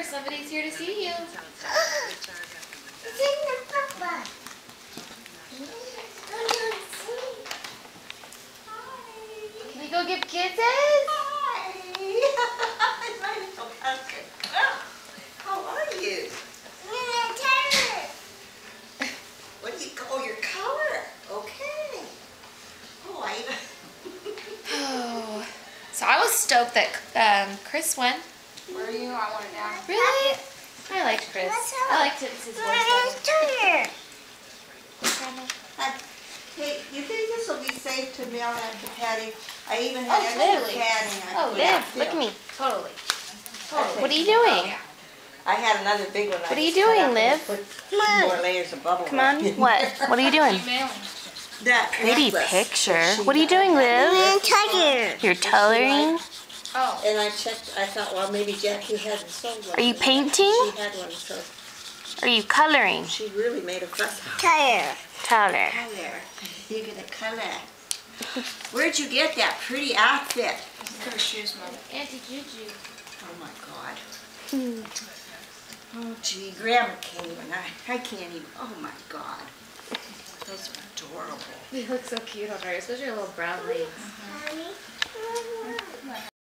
Somebody's here to see you. Can we go give kisses? How are you? What do you call your color? Okay. Oh, so I was stoked that Chris went. Where are you? I want it now. Really? I liked Chris. I liked his voice better. Hey, you think this will be safe to mail that to Patty? I even had Oh, extra totally. padding. Oh, Liv, look at me. Totally. Totally. What are you doing? I had another big one. What are you doing, Liv? Put more layers of bubble Come on. wrap. What? What are you doing? That Pretty necklace picture. that she What are you got. doing, Liv? You're coloring? Oh. And I checked, I thought, well, maybe Jackie hadn't sold one. Are you painting? She had one, so Are you coloring? she really made a fuss. Color. Color. You're gonna color. Where'd you get that pretty outfit? Look at her shoes, Mom. Auntie Juju. Oh my God. Oh gee, Grandma came and I can't even, oh my God. Those are adorable. They look so cute on her, especially her little brown legs.